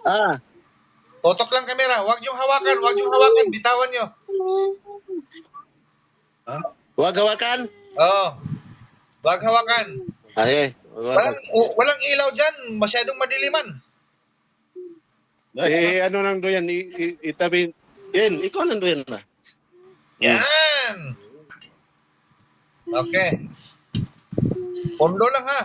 Ah, Tutok lang camera. Huwag niyong hawakan. Huwag niyong hawakan. Bitawan niyo. huwag hawakan. Oo. Huwag hawakan. Ay, Walang ilaw dyan. Masyadong madiliman. ano nang doyan, itabi. Yan, ikaw nang doyan na. Yan. Okay. Pondo lang ha.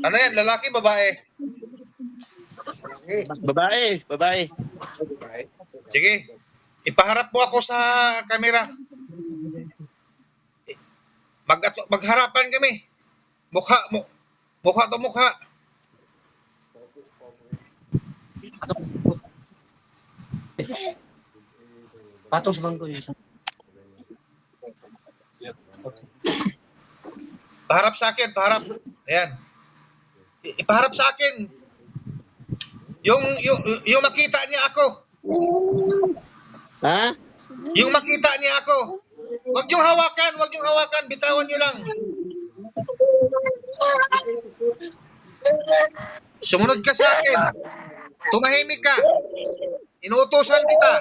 Ano yan? Lalaki, babae? Babae. Sige. Ipaharap mo ako sa camera. Magharapan kami. Mukha to mukha. Patos bang ko yun? Paharap sa akin, paharap. Ayan. Ipaharap sa akin. Yung makita niya ako. Ha? Yung makita niya ako. Huwag niyong hawakan. Bitawan niyo lang. Sumunod ka sa akin. Tumahimik ka. Inuutosan kita.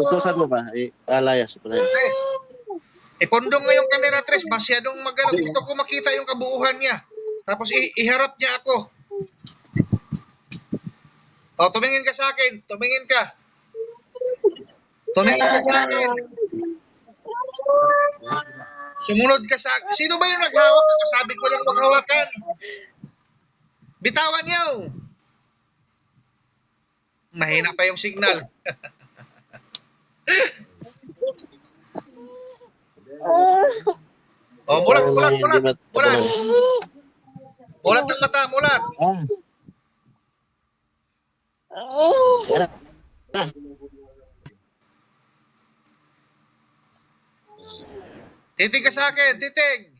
Utusan mo ba? Alayas. Tres. Ipondong nga yung camera, Tres. Masyadong magano. Gusto ko makita yung kabuuhan niya. Tapos iharap niya ako. O, tumingin ka sa akin. Tumingin ka sa akin. Sumunod ka sa akin. Sino ba yung naghawak? Kasabi ko lang maghawakan. Bitawan niyo. Mahina pa yung signal. Oh, mulat. Mulat ng mata, mulat. Titig ka sa akin, titig.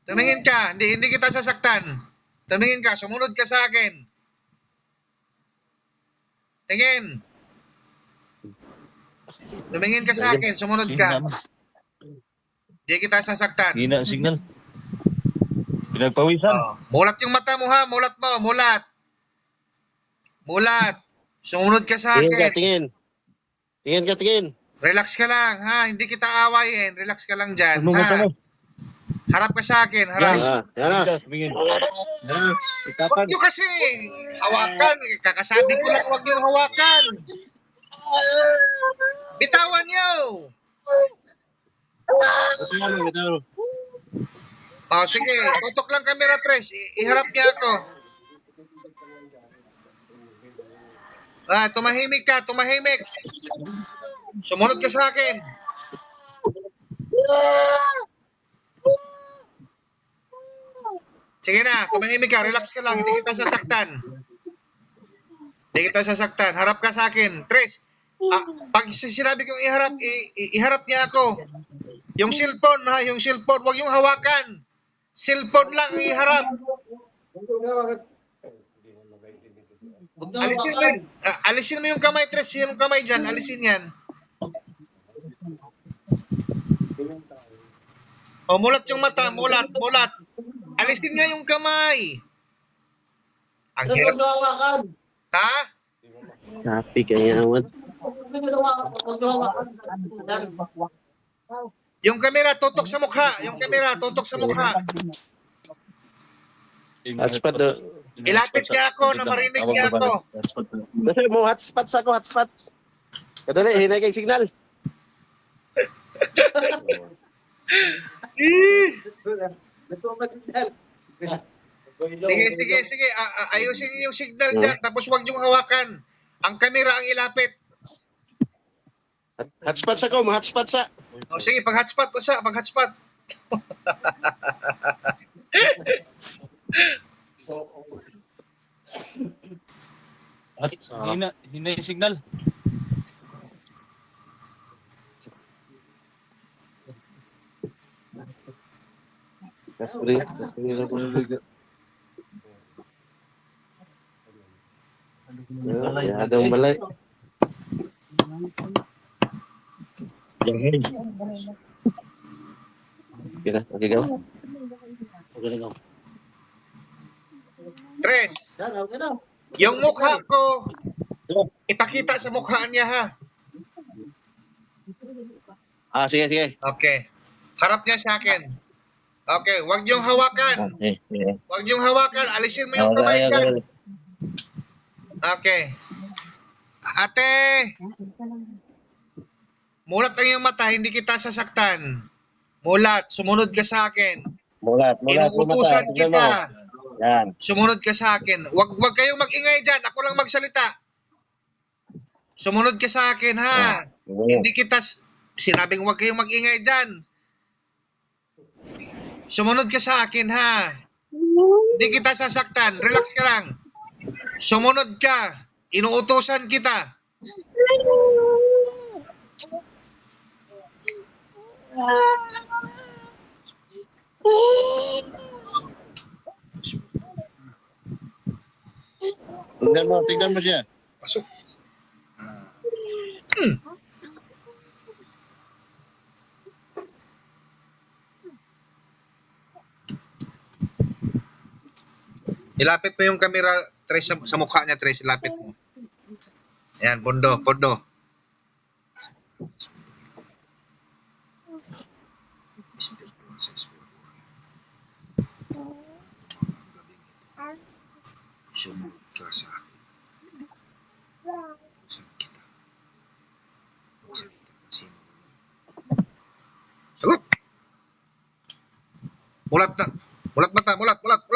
Tumingin ka, hindi kita sasaktan. Tumingin ka, sumunod ka sa akin. Tingin. Tumingin ka sa akin, sumunod ka. Hindi kita sasaktan. Hina signal. Pinagpawisan. Oh, mulat yung mata mo ha, mulat mo, mulat. Sumunod ka sa akin. Tingin. Relax ka lang ha, hindi kita awayin. Relax ka lang dyan ha. Harap ka sa akin, harap. Huwag nyo kasi hawakan. Kakasabi ko lang huwag nyo hawakan. Bitawan nyo. Oh, sige, tutok lang camera, Tres. Iharap niya ako. Tumahimik ka, tumahimik. Sumunod ka sa akin. Sige na, tumahimik ka, relax ka lang, hindi kita sasaktan. Harap ka sa akin. Tres, pag sinabi kong iharap niya ako. Yung cellphone, huwag yung hawakan. Cellphone lang iharap. Alisin mo yung kamay, Tres, yung kamay dyan, alisin yan. O, mulat yung mata, mulat. Alisin nga yung kamay. Ang hirap. Ha? Sapi kaya awan. Yung camera, tutok sa mukha. Hotspot do. Ilapit niya ako na marinig niya ako. Kasi mo hotspot sa ako, hotspot. Kadali, hinay kay signal. Sige. Ayusin niyo yung signal dyan. Tapos huwag niyong hawakan. Ang camera ang ilapit. Hotspot sa ko, hotspot sa. O sige, pag-hotspot. Hina yung signal. Adong balay. Kira, okay ka? Tres, yung mukha ko, ipakita sa mukha niya ha. Ah, sige, sige. Okay. Harap niya sa akin. Okay, wag niyong hawakan. Wag niyong hawakan. Alisin mo yung kamay dyan. Okay. Ate, mulat ang iyong mata, hindi kita sasaktan. Mulat, sumunod ka sa akin. Mulat. Inuutusan kita. Yan. Sumunod ka sa akin. Wag kayong mag-ingay dyan. Ako lang magsalita. Sumunod ka sa akin, ha? Hindi kita sinabing wag kayong mag-ingay dyan. Sumunod ka sa akin, ha? Hindi kita sasaktan. Relax ka lang. Sumunod ka. Inuutusan kita. Tignan mo siya. Pasok. Ilapit mo yung camera, Tres, sa mukha niya, Tres. Ilapit mo. Ayan, pondo. Sumunod ka sa akin. Utusan kita. Sino? Sagot! Mulat na. Mulat mata. Mulat. Mulat.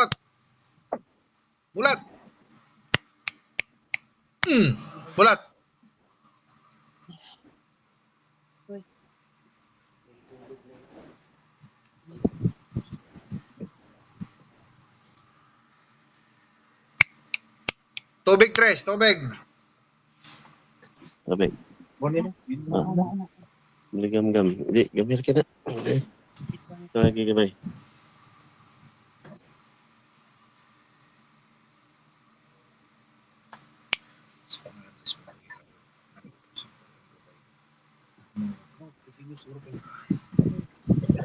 Tubig, Tres. Tubig. Sabi. Gam. Hindi, gamir ka na. Okay. Ito lagi gamay.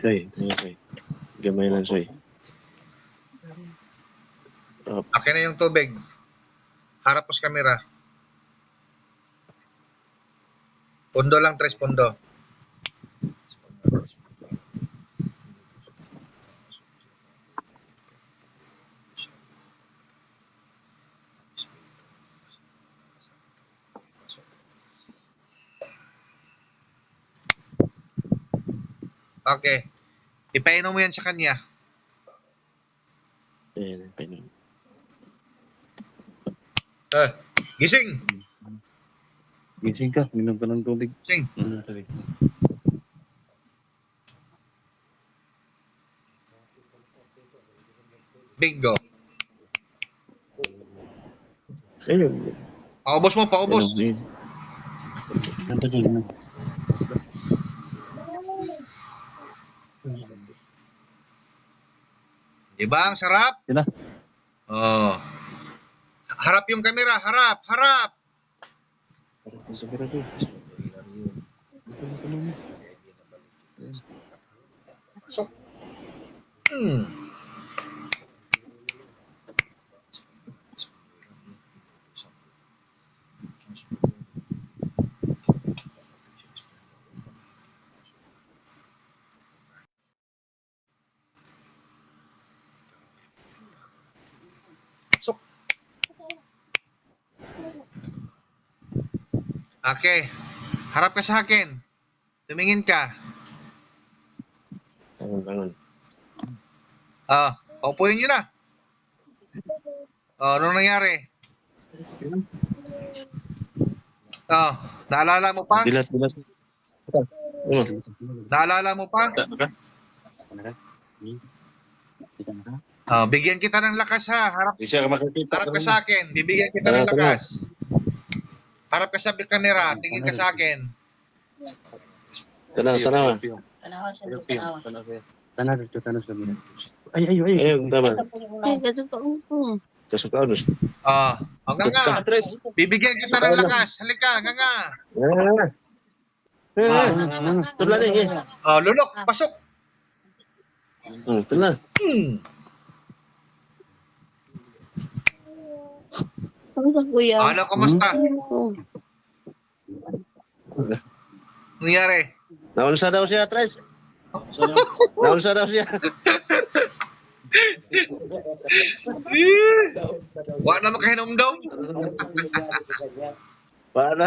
Okay. Gamay lang, Soy. Akin na yung tubig. Harap mo sa camera. Pondo lang, Tres. Pondo. Okay. Ipainom mo yan sa kanya. Ayan, painom. Gising. Gising ka, minom ka ng tubig. Gising. Bingo. Ayun. Paubos mo, paubos. Diba ang sarap? Sila. Oh. Harap yung camera, harap. Pasok. Pasok. Okay. Harap ka sa akin. Tumingin ka. Bangun. Paupuin nyo na. Ano nangyari? Naalala mo pa? Dilat. Naalala mo pa? Bigyan kita ng lakas, ha. Harap ka sa akin. Bibigyan kita ng lakas. Harap ka sa camera. Tingin ka sa akin. Tanaw. Tanaw sa Ayun, tama. Ay, kasukaan ko. Kasukaan. O nga. Tres. Bibigyan kita ng lakas. Halika, nga. Tulan eh. Lunok, pasok. Tulan. Kamusta, kuya? Ano, kumusta? Oh. Nangyari? Naunsa daw siya, Tres. Naunsa daw siya. Wala na makahinom-dom. Para.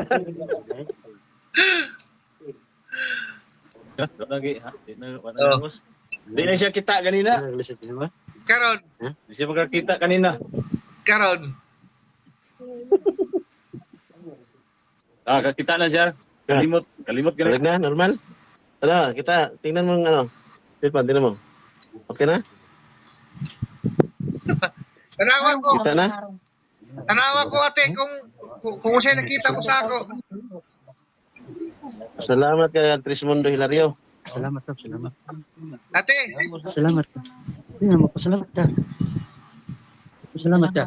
Lagi, ha? Di na siya kita kanina. Karon, Di siya makakita kanina. karon. Kakita na siya. Kalimot ka Balik na, normal. Ano, kita, tingnan mo ano. Silpan, tingnan mo. Okay na? Tanawa ko. Kita na? Tanawa ko, ate, kung siya nakita mo sa ako. Salamat kay Trismundo Hilario. Salamat ka, salamat. Ate, Salamat ka. Tingnan mo, pasalamat ka. Pasalamat ka.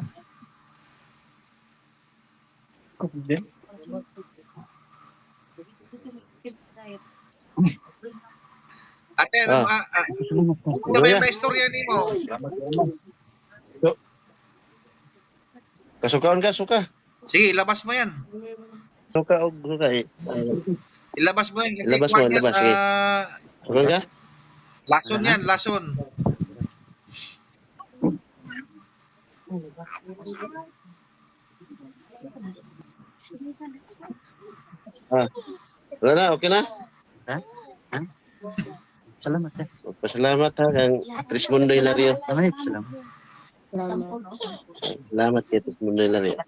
ate, Ah. Pasalamat ka. sabay ba istorya ni mo? Kasukaon ka, suka. Sige, ilabas mo yan. Suka o suka eh. Ilabas mo yan kasi Ilabas mo, kwan yan, ilabas, sige. Suka ka? lason yan, lason. Wala na, okay na? Salamat ka. Pasalamat ha, kang Trismundo Hilario. Salamat. Salamat. Salamat. Salamat kay Trismundo Hilario.